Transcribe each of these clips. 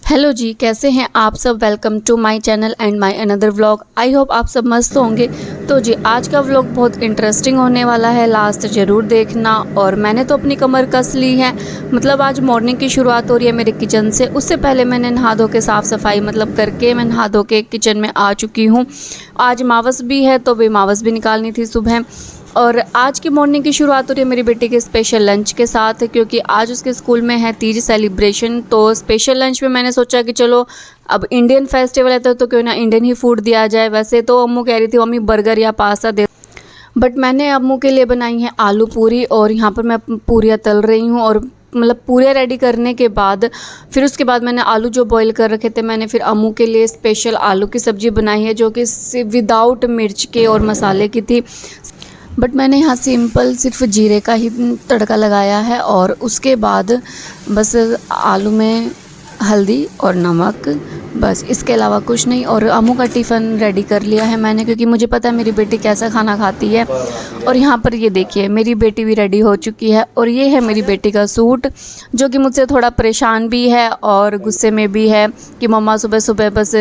Hello जी, कैसे हैं आप सब। Welcome to my channel and my another vlog. I hope आप सब मस्त होंगे। तो जी आज का व्लॉग बहुत इंटरेस्टिंग होने वाला है, लास्ट ज़रूर देखना। और मैंने तो अपनी कमर कस ली है, मतलब आज मॉर्निंग की शुरुआत हो रही है मेरे किचन से। उससे पहले मैंने नहा धो के साफ़ सफाई मतलब करके मैं नहा धो के किचन में आ चुकी हूँ। आज मावस भी है तो भी मावस भी निकालनी थी सुबह। और आज की मॉर्निंग की शुरुआत हो रही है मेरी बेटी के स्पेशल लंच के साथ, क्योंकि आज उसके स्कूल में है तीज सेलिब्रेशन। तो स्पेशल लंच में मैंने सोचा कि चलो अब इंडियन फेस्टिवल है तो क्यों ना इंडियन ही फूड दिया जाए। वैसे तो अम्मू कह रही थी मम्मी बर्गर या पास्ता दे, बट मैंने अम्मू के लिए बनाई है आलू पूरी। और यहाँ पर मैं पूरियाँ तल रही हूँ। और मतलब पूरियाँ रेडी करने के बाद फिर उसके बाद मैंने आलू जो बॉईल कर रखे थे, मैंने फिर अम्मू के लिए स्पेशल आलू की सब्ज़ी बनाई है, जो कि विदाउट मिर्च के और मसाले की थी। बट मैंने यहाँ सिंपल सिर्फ जीरे का ही तड़का लगाया है। और उसके बाद बस आलू में हल्दी और नमक, बस इसके अलावा कुछ नहीं। और अम्मू का टिफ़िन रेडी कर लिया है मैंने, क्योंकि मुझे पता है मेरी बेटी कैसा खाना खाती है। और यहाँ पर ये देखिए मेरी बेटी भी रेडी हो चुकी है। और ये है मेरी बेटी का सूट, जो कि मुझसे थोड़ा परेशान भी है और गुस्से में भी है कि मम्मा सुबह सुबह बस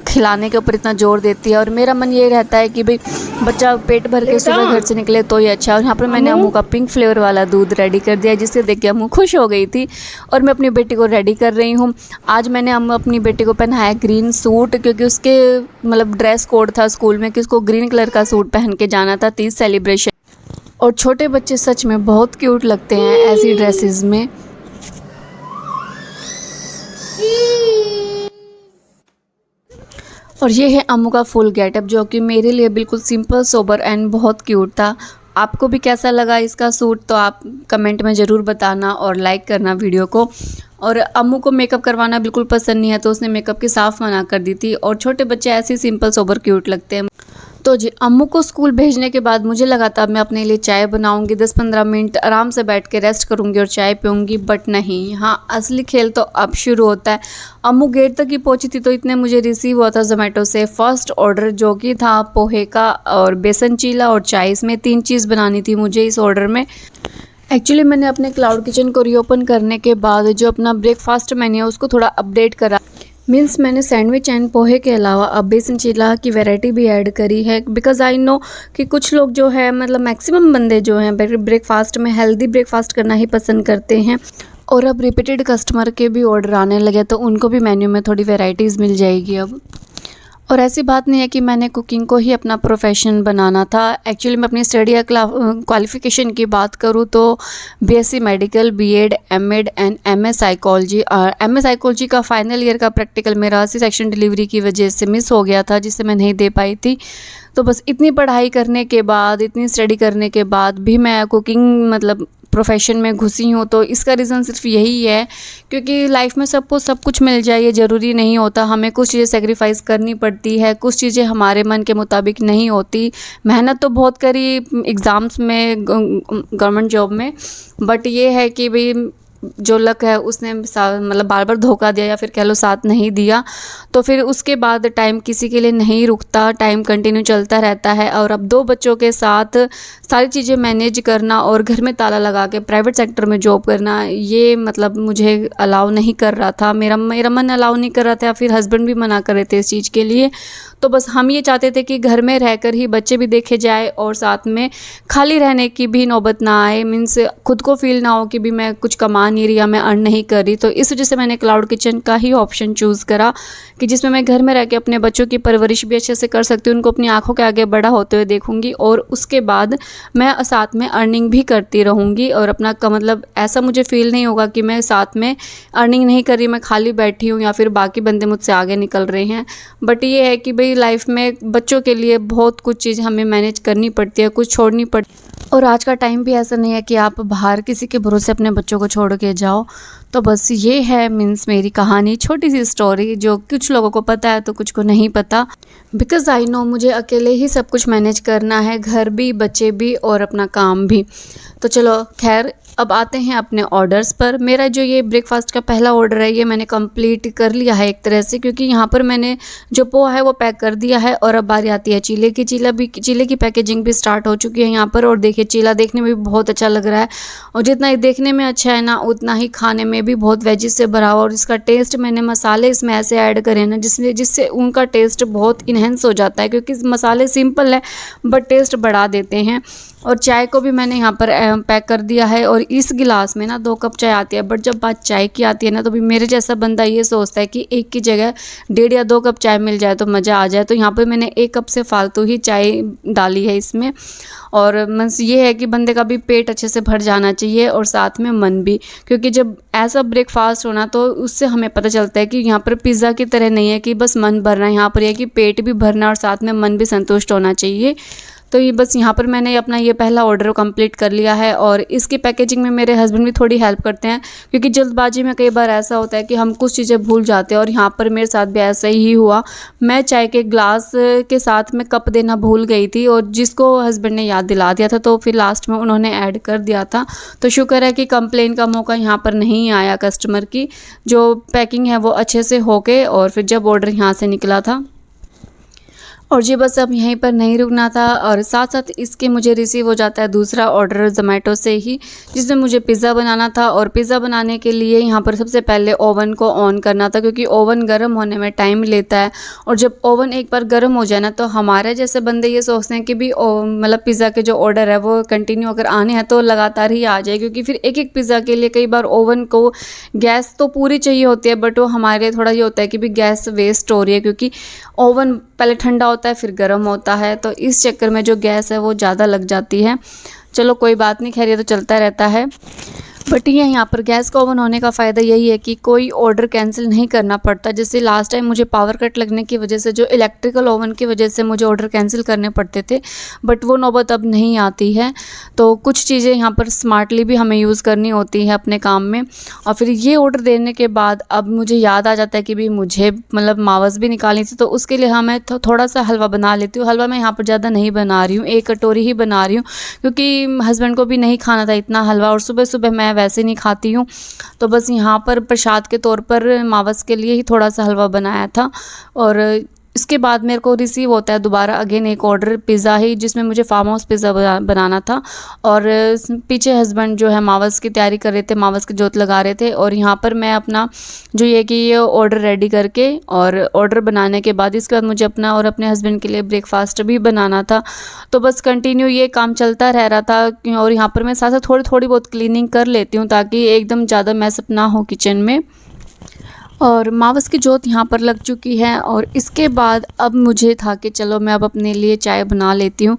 खिलाने के ऊपर इतना जोर देती है। और मेरा मन ये रहता है कि भाई बच्चा पेट भर के सुबह घर से निकले तो ही अच्छा है। और यहाँ पर मैंने अम्मू का पिंक फ्लेवर वाला दूध रेडी कर दिया, जिससे देख के अम्मू खुश हो गई थी। और मैं अपनी बेटी को रेडी कर रही हूँ। आज मैंने अपनी बेटी को पहनाया ग्रीन सूट, क्योंकि उसके मतलब ड्रेस कोड था स्कूल में कि उसको ग्रीन कलर का सूट पहन के जाना था तीज सेलिब्रेशन। और छोटे बच्चे सच में बहुत क्यूट लगते हैं ऐसी ड्रेसेस में। और ये है अम्मू का फुल गेटअप, जो कि मेरे लिए बिल्कुल सिंपल सोबर एंड बहुत क्यूट था। आपको भी कैसा लगा इसका सूट तो आप कमेंट में ज़रूर बताना और लाइक करना वीडियो को। और अम्मू को मेकअप करवाना बिल्कुल पसंद नहीं है, तो उसने मेकअप की साफ़ मना कर दी थी। और छोटे बच्चे ऐसे ही सिंपल सोबर क्यूट लगते हैं। तो जी अम्मू को स्कूल भेजने के बाद मुझे लगा था मैं अपने लिए चाय बनाऊंगी, 10-15 मिनट आराम से बैठ के रेस्ट करूंगी और चाय पीऊंगी। बट नहीं, हाँ असली खेल तो अब शुरू होता है। अम्मू गेट तक ही पहुंची थी तो इतने मुझे रिसीव हुआ था जोमेटो से फर्स्ट ऑर्डर, जो कि था पोहे का और बेसन चीला और चाय। इसमें 3 चीज़ बनानी थी मुझे इस ऑर्डर में। एक्चुअली मैंने अपने क्लाउड किचन को रीओपन करने के बाद जो अपना ब्रेकफास्ट मेन्यू है उसको थोड़ा अपडेट करा। मीन्स मैंने सैंडविच एंड पोहे के अलावा अब बेसन चीला की वैरायटी भी ऐड करी है, बिकॉज़ आई नो कि कुछ लोग जो है मतलब मैक्सिमम बंदे जो हैं ब्रेकफास्ट में हेल्दी ब्रेकफास्ट करना ही पसंद करते हैं। और अब रिपीटेड कस्टमर के भी ऑर्डर आने लगे तो उनको भी मेन्यू में थोड़ी वैराइटीज़ मिल जाएगी अब। और ऐसी बात नहीं है कि मैंने कुकिंग को ही अपना प्रोफेशन बनाना था। एक्चुअली मैं अपनी स्टडी या क्वालिफ़िकेशन की बात करूँ तो BSc medical, BEd, MEd and MA psychology. और एमए साइकोलॉजी का फाइनल ईयर का प्रैक्टिकल मेरा सी सेक्शन डिलीवरी की वजह से मिस हो गया था, जिससे मैं नहीं दे पाई थी। तो बस इतनी पढ़ाई करने के बाद, इतनी स्टडी करने के बाद भी मैं कुकिंग मतलब प्रोफेशन में घुसी हूँ। तो इसका रीज़न सिर्फ यही है क्योंकि लाइफ में सबको सब कुछ मिल जाए ये ज़रूरी नहीं होता। हमें कुछ चीज़ें सेक्रीफाइस करनी पड़ती है, कुछ चीज़ें हमारे मन के मुताबिक नहीं होती। मेहनत तो बहुत करी एग्ज़ाम्स में, गवर्नमेंट जॉब में, बट ये है कि भाई जो लक है उसने मतलब बार बार धोखा दिया या फिर कह लो साथ नहीं दिया। तो फिर उसके बाद टाइम किसी के लिए नहीं रुकता, टाइम कंटिन्यू चलता रहता है। और अब 2 बच्चों के साथ सारी चीज़ें मैनेज करना और घर में ताला लगा के प्राइवेट सेक्टर में जॉब करना, ये मतलब मुझे अलाउ नहीं कर रहा था। मेरा मन अलाउ नहीं कर रहा था, फिर हस्बैंड भी मना कर रहे थे इस चीज़ के लिए। तो बस हम ये चाहते थे कि घर में रहकर ही बच्चे भी देखे जाए और साथ में खाली रहने की भी नौबत ना आए। मीन्स खुद को फील ना हो कि भी मैं कुछ कमा नहीं रही या मैं अर्न नहीं कर रही। तो इस वजह से मैंने क्लाउड किचन का ही ऑप्शन चूज़ करा कि जिसमें मैं घर में रह के अपने बच्चों की परवरिश भी अच्छे से कर सकती हूँ, उनको अपनी आंखों के आगे बड़ा होते हुए देखूंगी और उसके बाद मैं साथ में अर्निंग भी करती रहूँगी। और अपना का मतलब ऐसा मुझे फील नहीं होगा कि मैं साथ में अर्निंग नहीं कर रही, मैं खाली बैठी हूँ या फिर बाकी बंदे मुझसे आगे निकल रहे हैं। बट ये है कि भाई लाइफ में बच्चों के लिए बहुत कुछ चीज़ हमें मैनेज करनी पड़ती है, कुछ छोड़नी पड़ती है। और आज का टाइम भी ऐसा नहीं है कि आप बाहर किसी के भरोसे अपने बच्चों को छोड़ के जाओ। तो बस ये है मीन्स मेरी कहानी, छोटी सी स्टोरी, जो कुछ लोगों को पता है तो कुछ को नहीं पता। बिकॉज़ आई नो मुझे अकेले ही सब कुछ मैनेज करना है, घर भी, बच्चे भी और अपना काम भी। तो चलो खैर, अब आते हैं अपने ऑर्डर्स पर। मेरा जो ये ब्रेकफास्ट का पहला ऑर्डर है ये मैंने कंप्लीट कर लिया है एक तरह से, क्योंकि यहाँ पर मैंने जो पोहा है वो पैक कर दिया है। और अब बारी आती है चीले की। चीले की पैकेजिंग भी स्टार्ट हो चुकी है यहाँ पर। और देखिए चीला देखने में भी बहुत अच्छा लग रहा है, और जितना ये देखने में अच्छा है ना उतना ही खाने में भी बहुत वेजिस से भरा हुआ। और इसका टेस्ट, मैंने मसाले इसमें ऐसे ऐड करे ना जिससे उनका टेस्ट बहुत इन्हेंस हो जाता है, क्योंकि मसाले सिंपल है बट टेस्ट बढ़ा देते हैं। और चाय को भी मैंने यहाँ पर पैक कर दिया है। और इस गिलास में ना 2 कप चाय आती है, बट जब बात चाय की आती है ना तो भी मेरे जैसा बंदा ये सोचता है कि एक की जगह 1.5 या 2 कप चाय मिल जाए तो मज़ा आ जाए। तो यहाँ पर मैंने 1 कप से फालतू ही चाय डाली है इसमें। और बस ये है कि बंदे का भी पेट अच्छे से भर जाना चाहिए और साथ में मन भी, क्योंकि जब ऐसा ब्रेकफास्ट होना तो उससे हमें पता चलता है कि यहाँ पर पिज़्ज़ा की तरह नहीं है कि बस मन भरना है, यहाँ पर यह कि पेट भी भरना और साथ में मन भी संतुष्ट होना चाहिए। तो ये बस यहाँ पर मैंने अपना ये पहला ऑर्डर कंप्लीट कर लिया है। और इसकी पैकेजिंग में मेरे हस्बैंड भी थोड़ी हेल्प करते हैं, क्योंकि जल्दबाजी में कई बार ऐसा होता है कि हम कुछ चीज़ें भूल जाते हैं। और यहाँ पर मेरे साथ भी ऐसा ही हुआ। मैं चाय के ग्लास के साथ में कप देना भूल गई थी, और जिसको हस्बैंड ने याद दिला दिया था तो फिर लास्ट में उन्होंने ऐड कर दिया था। तो शुक्र है कि कंप्लेन का मौका यहाँ पर नहीं आया कस्टमर की। जो पैकिंग है वो अच्छे से हो गए, और फिर जब ऑर्डर यहाँ से निकला था। और जी बस अब यहीं पर नहीं रुकना था, और साथ साथ इसके मुझे रिसीव हो जाता है दूसरा ऑर्डर ज़ोमैटो से ही, जिसमें मुझे पिज़्ज़ा बनाना था। और पिज़्ज़ा बनाने के लिए यहाँ पर सबसे पहले ओवन को ऑन करना था, क्योंकि ओवन गर्म होने में टाइम लेता है। और जब ओवन एक बार गर्म हो जाए ना तो हमारे जैसे बंदे ये सोचते हैं कि भी मतलब पिज़्ज़ा के जो ऑर्डर है वो कंटिन्यू अगर आने हैं तो लगातार ही आ जाए, क्योंकि फिर एक एक पिज़्ज़ा के लिए कई बार ओवन को गैस तो पूरी चाहिए होती है, बट वो हमारे थोड़ा ये होता है कि भी गैस वेस्ट हो रही है, क्योंकि ओवन पहले ठंडा होता है फिर गर्म होता है, तो इस चक्कर में जो गैस है वो ज़्यादा लग जाती है। चलो कोई बात नहीं, खैर ये तो चलता रहता है। बट ये यहाँ पर गैस का ओवन होने का फ़ायदा यही है कि कोई ऑर्डर कैंसिल नहीं करना पड़ता। जैसे लास्ट टाइम मुझे पावर कट लगने की वजह से, जो इलेक्ट्रिकल ओवन की वजह से मुझे ऑर्डर कैंसिल करने पड़ते थे, बट वो नौबत अब नहीं आती है। तो कुछ चीज़ें यहाँ पर स्मार्टली भी हमें यूज़ करनी होती है अपने काम में। और फिर ये ऑर्डर देने के बाद अब मुझे याद आ जाता है कि भी मुझे मतलब मावस भी निकालनी थी, तो उसके लिए हाँ मैं थोड़ा सा हलवा बना लेती हूँ। हलवा मैं यहाँ पर ज़्यादा नहीं बना रही हूँ, 1 कटोरी ही बना रही हूँ, क्योंकि हस्बैंड को भी नहीं खाना था इतना हलवा, और सुबह सुबह मैं वैसे नहीं खाती हूँ। तो बस यहाँ पर प्रसाद के तौर पर मावस के लिए ही थोड़ा सा हलवा बनाया था। और इसके बाद मेरे को रिसीव होता है दोबारा अगेन एक ऑर्डर पिज़्ज़ा ही, जिसमें मुझे फार्म हाउस पिज़्ज़ा बनाना था। और पीछे हस्बैंड जो है मावस की तैयारी कर रहे थे, मावस की जोत लगा रहे थे। और यहाँ पर मैं अपना जो ये कि ये ऑर्डर रेडी करके, और ऑर्डर बनाने के बाद इसके बाद मुझे अपना और अपने हस्बैंड के लिए ब्रेकफास्ट भी बनाना था। तो बस कंटिन्यू ये काम चलता रह रहा था। और यहाँ पर मैं साथ साथ थोड़ी बहुत क्लीनिंग कर लेती हूँ, ताकि एकदम ज़्यादा मैसअप ना हो किचन में। और मावस की जोत यहाँ पर लग चुकी है। और इसके बाद अब मुझे था कि चलो मैं अब अपने लिए चाय बना लेती हूँ।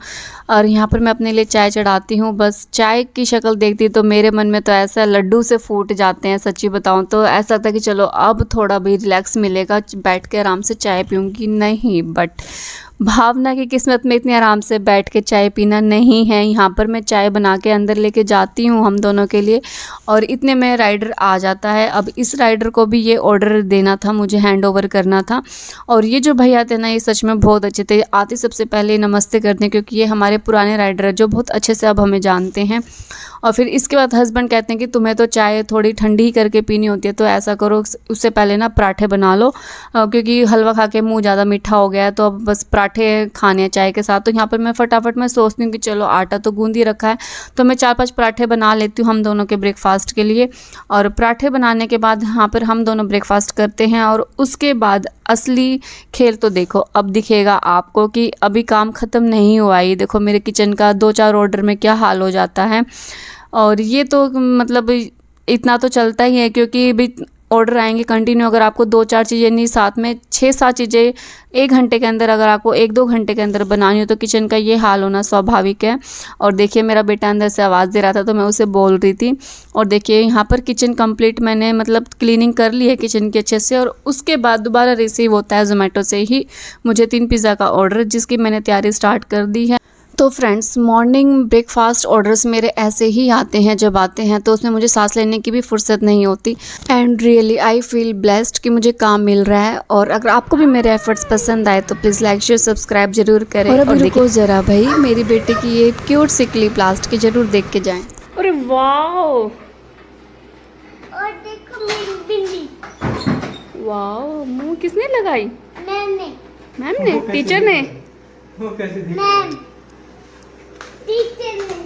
और यहाँ पर मैं अपने लिए चाय चढ़ाती हूँ। बस चाय की शक्ल देखती तो मेरे मन में तो ऐसा लड्डू से फूट जाते हैं, सच्ची बताऊँ तो। ऐसा लगता है कि चलो अब थोड़ा भी रिलैक्स मिलेगा, बैठ के आराम से चाय पीऊँगी। नहीं, बट भावना की किस्मत में इतने आराम से बैठ के चाय पीना नहीं है। यहाँ पर मैं चाय बना के अंदर लेके जाती हूँ हम दोनों के लिए, और इतने में राइडर आ जाता है। अब इस राइडर को भी ये ऑर्डर देना था, मुझे हैंड ओवर करना था। और ये जो भैया थे ना ये सच में बहुत अच्छे थे। आते सबसे पहले नमस्ते करते हैं, क्योंकि ये हमारे पुराने राइडर है जो बहुत अच्छे से अब हमें जानते हैं। और फिर इसके बाद हस्बैंड कहते हैं कि तुम्हें तो चाय थोड़ी ठंडी ही करके पीनी होती है, तो ऐसा करो उससे पहले ना पराठे बना लो, क्योंकि हलवा खा के मुंह ज़्यादा मीठा हो गया है, तो अब बस पराठे खाने हैं चाय के साथ। तो यहाँ पर मैं फटाफट मैं सोचती हूँ कि चलो आटा तो गूंद ही रखा है, तो मैं 4-5 पराठे बना लेती हूँ हम दोनों के ब्रेकफास्ट के लिए। और पराठे बनाने के बाद यहाँ पर हम दोनों ब्रेकफास्ट करते हैं। और उसके बाद असली खेल तो देखो अब दिखेगा आपको कि अभी काम ख़त्म नहीं हुआ। ये देखो मेरे किचन का 2-4 ऑर्डर में क्या हाल हो जाता है। और ये तो मतलब इतना तो चलता ही है, क्योंकि भी ऑर्डर आएंगे कंटिन्यू। अगर आपको 2-4 चीज़ें नहीं, साथ में 6-7 चीज़ें 1 घंटे के अंदर, अगर आपको 1-2 घंटे के अंदर बनानी हो, तो किचन का ये हाल होना स्वाभाविक है। और देखिए मेरा बेटा अंदर से आवाज़ दे रहा था तो मैं उसे बोल रही थी। और देखिए यहाँ पर किचन कंप्लीट मैंने मतलब क्लीनिंग कर ली है किचन के अच्छे से। और उसके बाद दोबारा रिसीव होता है ज़ोमैटो से ही मुझे 3 पिज़्ज़ा का ऑर्डर, जिसकी मैंने तैयारी स्टार्ट कर दी है। तो फ्रेंड्स, मॉर्निंग ब्रेकफास्ट ऑर्डर्स मेरे ऐसे ही आते हैं, जब आते हैं तो उसमें मुझे सांस लेने की भी फुर्सत नहीं होती। And really I feel blessed कि मुझे काम मिल रहा है। और अगर आपको भी मेरे एफर्ट्स पसंद आए तो प्लीज़ लाइक शेयर सब्सक्राइब जरूर करें। और देखो ज़रा भाई, मेरी बेटी की ये क्यूट सी क्लिप लास्ट की ज़रूर देख के जाएँ। अरे वाह, और देखो मेरी बिंदी। वाह, मुंह किसने लगाई? मैंने। मैम ने? टीचर ने? वो कैसे दिख मैम, टीचर ने।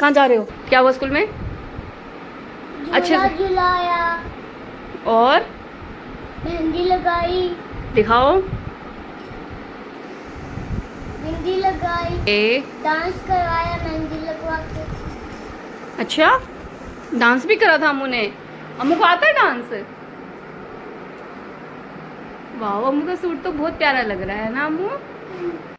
कहाँ जा रहे हो? क्या हुआ स्कूल में? अच्छे झूला से झुलाया, और मेहंदी लगाई, दिखाओ। मेहंदी लगाई, ए, डांस करवाया मेहंदी लगवा के। अच्छा, डांस भी करा था अम्मू ने? अम्मू को आता है डांस? वाह, अम्मू का सूट तो बहुत प्यारा लग रहा है ना अम्मू?